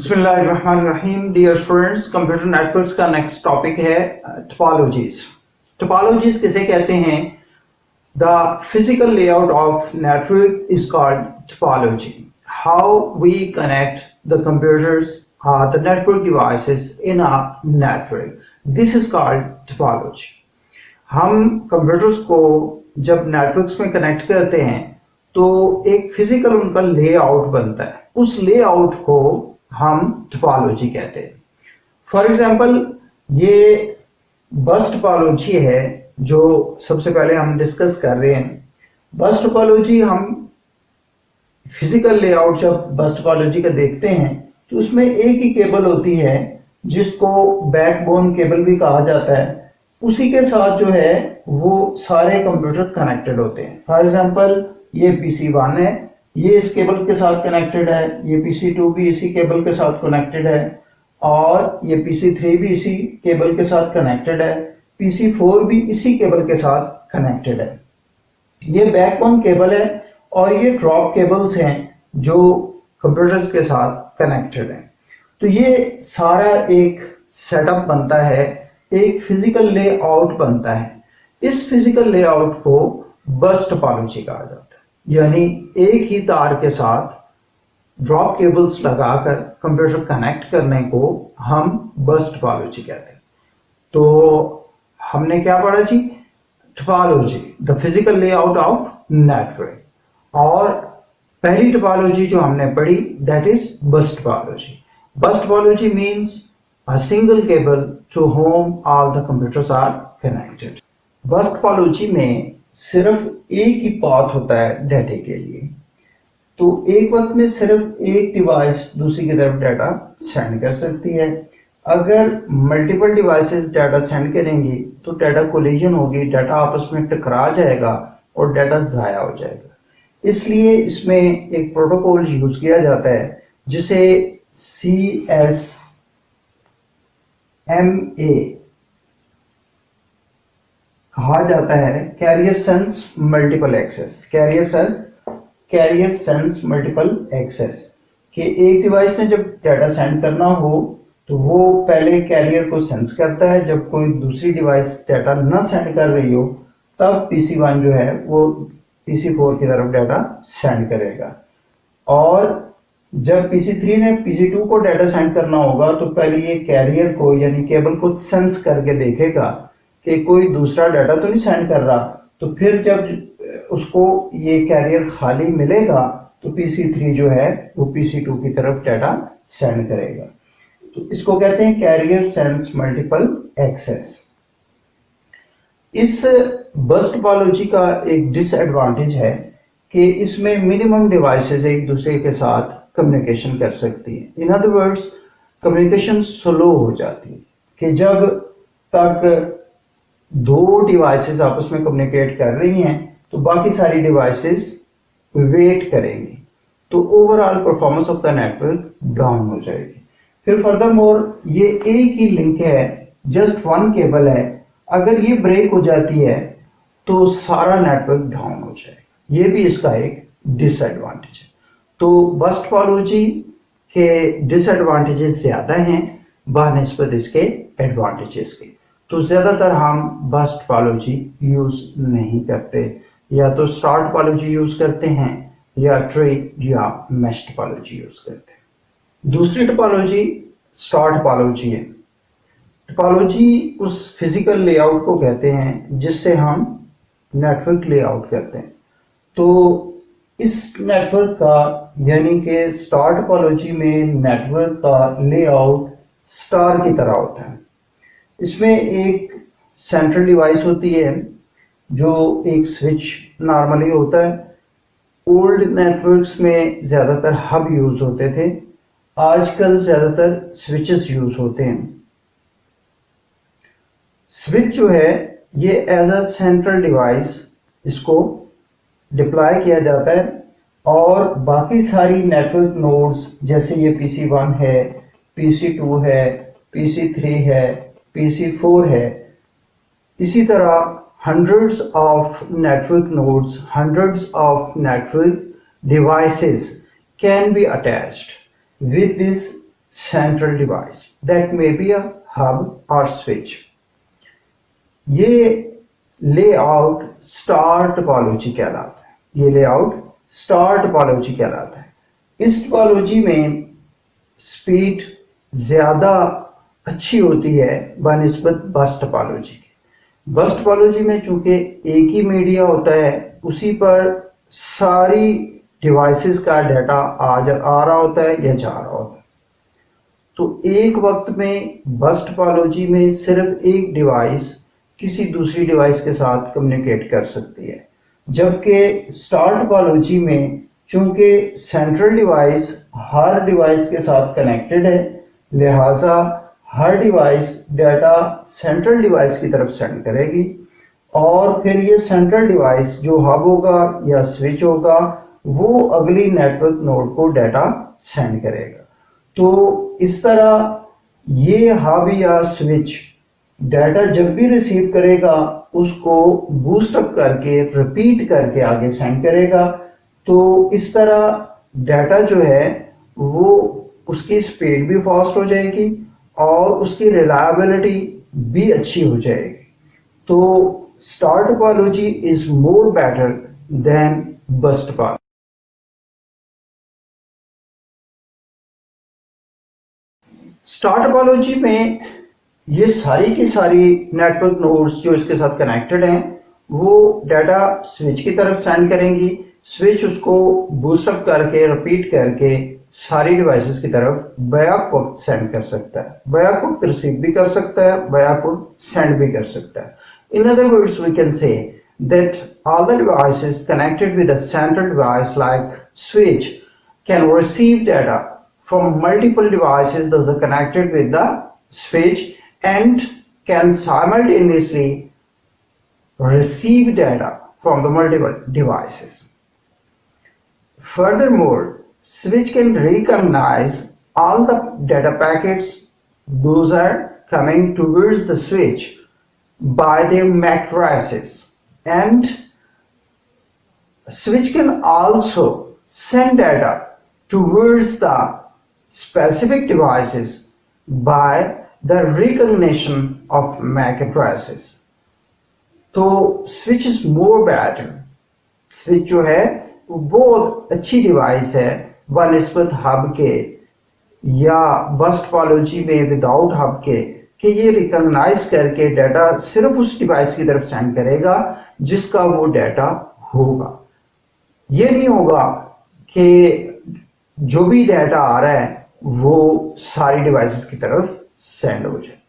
बिस्मिल्लाहिर्रहमानिर्रहीम। Dear students, computer networks का next topic है टोपोलॉजीज। टोपोलॉजीज किसे कहते हैं? The physical layout of network is called topology. How we connect the computers the network devices in a network, this is called topology. हम computers को जब networks में connect करते हैं तो एक फिजिकल उनका लेआउट बनता है, उस लेआउट को हम टोपोलॉजी कहते हैं। फॉर एग्जांपल, ये बस टोपोलॉजी है जो सबसे पहले हम डिस्कस कर रहे हैं। बस टोपोलॉजी, हम फिजिकल लेआउट जब बस टोपोलॉजी का देखते हैं तो उसमें एक ही केबल होती है जिसको बैकबोन केबल भी कहा जाता है। उसी के साथ जो है वो सारे कंप्यूटर कनेक्टेड होते हैं। फॉर एग्जांपल, ये PC1 है, ये इस केबल के साथ कनेक्टेड है, ये PC2 भी इसी केबल के साथ कनेक्टेड है, और ये PC3 भी इसी केबल के साथ कनेक्टेड है, PC4 भी इसी केबल के साथ कनेक्टेड है। ये बैकबोन केबल है और ये ड्रॉप केबल्स हैं जो कंप्यूटर्स के साथ कनेक्टेड हैं। तो ये सारा एक सेटअप बनता है, एक फिजिकल लेआउट बनता है। इस फिजिकल लेआउट को बस टोपोलॉजी कहा जाता है, यानी एक ही तार के साथ ड्रॉप केबल्स लगाकर कंप्यूटर कनेक्ट करने को हम बस टोपोलॉजी कहते हैं। तो हमने क्या पढ़ा जी? Topology, the physical layout of network. और पहली टोपोलॉजी जो हमने पढ़ी that is bus topology. Bus topology means a single cable to whom all the computers are connected. Bus topology में सिर्फ एक ही पाथ होता है डाटा के लिए, तो एक वक्त में सिर्फ एक डिवाइस दूसरी की तरफ डाटा सेंड कर सकती है। अगर मल्टीपल डिवाइसेस डाटा सेंड करेंगी तो डाटा कोलिजन होगी, डाटा आपस में टकरा जाएगा और डाटा ज़ाया हो जाएगा। इसलिए इसमें एक प्रोटोकॉल यूज किया जाता है जिसे CSMA कहा जाता है, carrier sense multiple access. Carrier sense multiple access कि एक डिवाइस ने जब डाटा सेंड करना हो तो वो पहले कैरियर को सेंस करता है। जब कोई दूसरी डिवाइस डाटा न सेंड कर रही हो तब PC1 जो है वो PC4 की तरफ डाटा सेंड करेगा, और जब PC3 ने PC2 को डाटा सेंड करना होगा तो पहले ये कैरियर को यानी केबल को सेंस करके देखेगा कि कोई दूसरा डाटा तो नहीं सेंड कर रहा। तो फिर जब उसको ये कैरियर खाली मिलेगा तो PC3 जो है वो PC2 की तरफ डाटा सेंड करेगा। तो इसको कहते हैं कैरियर सेंस मल्टीपल एक्सेस। इस बस टोपोलॉजी का एक डिसएडवांटेज है कि इसमें मिनिमम डिवाइसेस एक दूसरे के साथ कम्युनिकेशन कर सकती है। In other words, communication slow हो जाती है कि जब तक दो डिवाइसेस आपस में कम्युनिकेट कर रही हैं तो बाकी सारी डिवाइसेस वेट करेंगी, तो overall performance of the network down हो जाएगी। फिर फर्दरमोर ये एक ही लिंक है, जस्ट वन केबल है, अगर ये ब्रेक हो जाती है तो सारा नेटवर्क डाउन हो जाएगा। ये भी इसका एक डिसएडवांटेज है। तो बस टोपोलॉजी के डिसएडवांटेजेस ज्यादा हैं बनिस्बत इसके एडवांटेजेस के, तो ज्यादातर हम बस टोपोलॉजी यूज नहीं करते, या तो स्टार टोपोलॉजी यूज करते हैं या ट्री या मैश टोपोलॉजी यूज करते हैं। दूसरी टोपोलॉजी स्टार टोपोलॉजी है। टोपोलॉजी उस फिजिकल लेआउट को कहते हैं जिससे हम नेटवर्क लेआउट करते हैं। तो इस नेटवर्क का यानी कि स्टार टोपोलॉजी में नेटवर्क का लेआउट स्टार की तरह होता है। इसमें एक सेंट्रल डिवाइस होती है जो एक स्विच नॉर्मली होता है। ओल्ड नेटवर्क्स में ज्यादातर हब यूज होते थे, आजकल ज्यादातर स्विचेस यूज होते हैं। स्विच जो है ये एज अ सेंट्रल डिवाइस इसको डिप्लॉय किया जाता है, और बाकी सारी नेटवर्क नोड्स जैसे ये PC1 है, PC2 है, PC3 है, PC4 है, इसी तरह hundreds of network nodes, hundreds of network devices can be attached with this central device that may be a hub or switch. ये लेआउट स्टार टोपोलॉजी कहलाता है। ये लेआउट स्टार टोपोलॉजी कहलाता है। इस टोपोलॉजी में स्पीड ज्यादा अच्छी होती है बनिस्बत बस टोपोलॉजी की। बस टोपोलॉजी में चूंकि एक ही मीडिया होता है, उसी पर सारी डिवाइसेस का डाटा आ रहा होता है या जा रहा होता है। तो एक वक्त में बस टोपोलॉजी में सिर्फ एक डिवाइस किसी दूसरी डिवाइस के साथ कम्युनिकेट कर सकती है, जबकि स्टार टोपोलॉजी में चूंकि सेंट्रल डिवाइस हर डिवाइस के साथ कनेक्टेड है, लिहाजा हर डिवाइस डाटा सेंट्रल डिवाइस की तरफ सेंड करेगी और फिर ये सेंट्रल डिवाइस जो हब होगा या स्विच होगा वो अगली नेटवर्क नोड को डाटा सेंड करेगा। तो इस तरह ये हब या स्विच डाटा जब भी रिसीव करेगा उसको बूस्ट अप करके रिपीट करके आगे सेंड करेगा। तो इस तरह डाटा जो है वो उसकी स्पीड भी फास्ट हो जाएगी और उसकी रिलायबिलिटी भी अच्छी हो जाएगी। तो star topology is more better than बस टोपोलॉजी। स्टार टोपोलॉजी में ये सारी की सारी नेटवर्क नोड्स जो इसके साथ कनेक्टेड हैं वो डाटा स्विच की तरफ सेंड करेंगी। स्विच उसको बूस्ट अप करके रिपीट करके सारी डिवाइसेस की तरफ बैक वक्त सेंड कर सकता है, बैक वक्त रिसीव भी कर सकता है, बैक वक्त सेंड भी कर सकता है। In other words we can say that all the devices connected with a central device like switch can receive data from multiple devices that are connected with the switch and can simultaneously receive data from the multiple devices. Furthermore, switch can recognize all the data packets those are coming towards the switch by their MAC addresses, and switch can also send data towards the specific devices by the recognition of MAC addresses. तो switch is more better. switch जो है वो बहुत अच्छी device है बनिस्बत hub के या बस टोपोलॉजी में विदाउट हब के, कि ये रिकॉग्नाइज करके डाटा सिर्फ उस डिवाइस की तरफ सेंड करेगा जिसका वो डाटा होगा। ये नहीं होगा कि जो भी डाटा आ रहा है वो सारी डिवाइसेस की तरफ सेंड हो जाए।